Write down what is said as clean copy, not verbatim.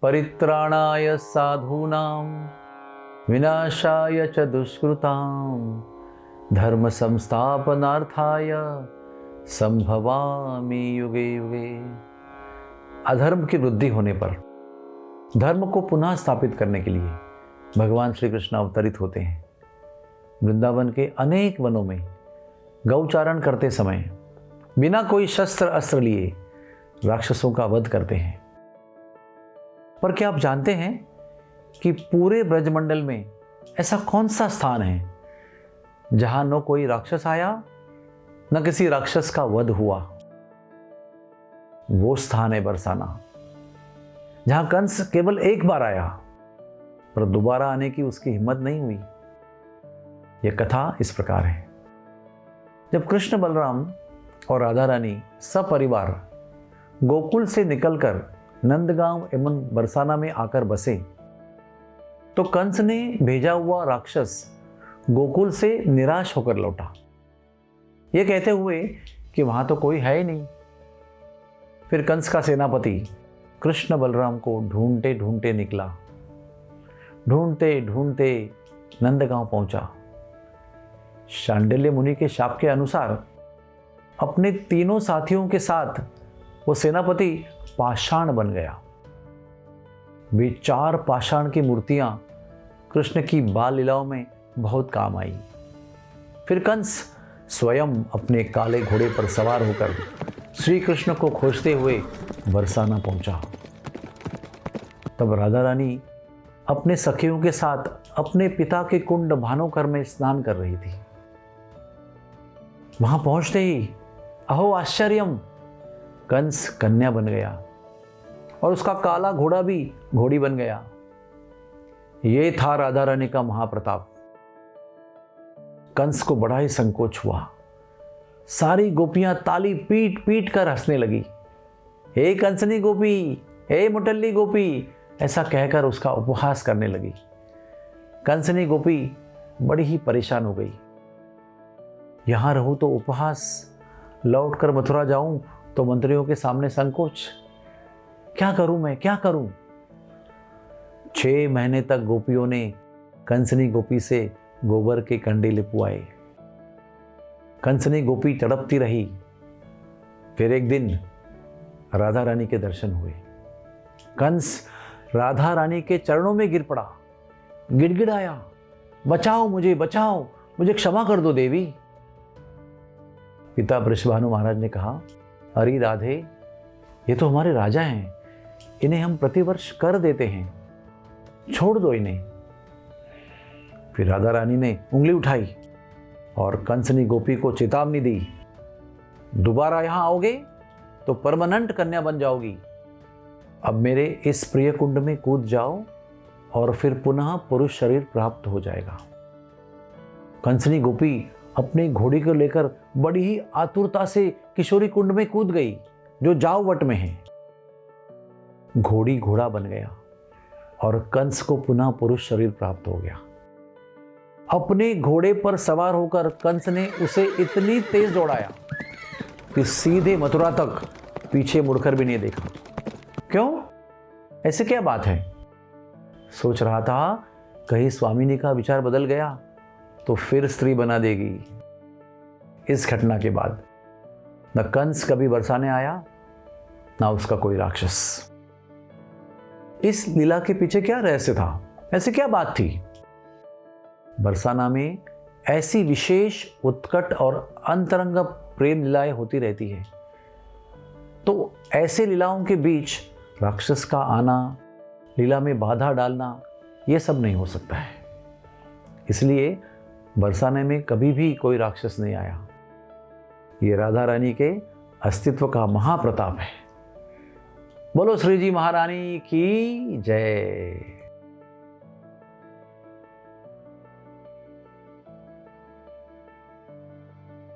परित्राणाय साधूनां विनाशाय च दुष्कृतां धर्म संस्थापनार्थाय संभवामि युगे युगे। अधर्म की वृद्धि होने पर धर्म को पुनः स्थापित करने के लिए भगवान श्री कृष्ण अवतरित होते हैं। वृंदावन के अनेक वनों में गौचारण करते समय बिना कोई शस्त्र अस्त्र लिए राक्षसों का वध करते हैं। पर क्या आप जानते हैं कि पूरे ब्रजमंडल में ऐसा कौन सा स्थान है जहां न कोई राक्षस आया न किसी राक्षस का वध हुआ? वो स्थान है बरसाना, जहां कंस केवल एक बार आया पर दोबारा आने की उसकी हिम्मत नहीं हुई। यह कथा इस प्रकार है। जब कृष्ण बलराम और राधा रानी सपरिवार गोकुल से निकलकर नंदगांव एवं बरसाना में आकर बसे तो कंस ने भेजा हुआ राक्षस गोकुल से निराश होकर लौटा, यह कहते हुए कि वहां तो कोई है ही नहीं। फिर कंस का सेनापति कृष्ण बलराम को ढूंढते ढूंढते निकला। ढूंढते ढूंढते नंदगांव पहुंचा। शांडिल्य मुनि के शाप के अनुसार अपने तीनों साथियों के साथ वो सेनापति पाषाण बन गया। वे 4 पाषाण की मूर्तियां कृष्ण की बाल लीलाओं में बहुत काम आई। फिर कंस स्वयं अपने काले घोड़े पर सवार होकर श्री कृष्ण को खोजते हुए बरसाना पहुंचा। तब राधा रानी अपने सखियों के साथ अपने पिता के कुंड भानुकर में स्नान कर रही थी। वहां पहुंचते ही अहो आश्चर्यम, कंस कन्या बन गया और उसका काला घोड़ा भी घोड़ी बन गया। ये था राधा रानी का महाप्रताप। कंस को बड़ा ही संकोच हुआ। सारी गोपियां ताली पीट पीट कर हंसने लगी। हे कंसनी गोपी, हे मुटल्ली गोपी, ऐसा कहकर उसका उपहास करने लगी। कंसनी गोपी बड़ी ही परेशान हो गई। यहां रहूं तो उपहास, लौटकर मथुरा जाऊं तो मंत्रियों के सामने संकोच। क्या करूं मैं, क्या करूं? 6 महीने तक गोपियों ने कंसनी गोपी से गोबर के कंडे लिपवाए। कंसनी गोपी तड़पती रही। फिर एक दिन राधा रानी के दर्शन हुए। कंस राधा रानी के चरणों में गिर पड़ा, गिड़गिड़ाया, बचाओ मुझे, बचाओ मुझे, क्षमा कर दो देवी। पिता वृषभानु महाराज ने कहा, अरे राधे, ये तो हमारे राजा हैं, इन्हें हम प्रतिवर्ष कर देते हैं, छोड़ दो इन्हें। फिर राधा रानी ने उंगली उठाई और कंसनी गोपी को चेतावनी दी, दोबारा यहां आओगे तो परमानेंट कन्या बन जाओगी। अब मेरे इस प्रिय कुंड में कूद जाओ और फिर पुनः पुरुष शरीर प्राप्त हो जाएगा। कंसनी गोपी अपनी घोड़ी को लेकर बड़ी ही आतुरता से किशोरी कुंड में कूद गई, जो जाववट में है। घोड़ी घोड़ा बन गया और कंस को पुनः पुरुष शरीर प्राप्त हो गया। अपने घोड़े पर सवार होकर कंस ने उसे इतनी तेज दौड़ाया कि सीधे मथुरा तक पीछे मुड़कर भी नहीं देखा। क्यों? ऐसे क्या बात है? सोच रहा था कहीं स्वामिनी का विचार बदल गया तो फिर स्त्री बना देगी। इस घटना के बाद न कंस कभी बरसाने आया, ना उसका कोई राक्षस। इस लीला के पीछे क्या रहस्य था? ऐसी क्या बात थी? बरसाना में ऐसी विशेष उत्कट और अंतरंग प्रेम लीलाएं होती रहती है, तो ऐसे लीलाओं के बीच राक्षस का आना, लीला में बाधा डालना, यह सब नहीं हो सकता है। इसलिए बरसाने में कभी भी कोई राक्षस नहीं आया। ये राधा रानी के अस्तित्व का महाप्रताप है। बोलो श्री जी महारानी की जय।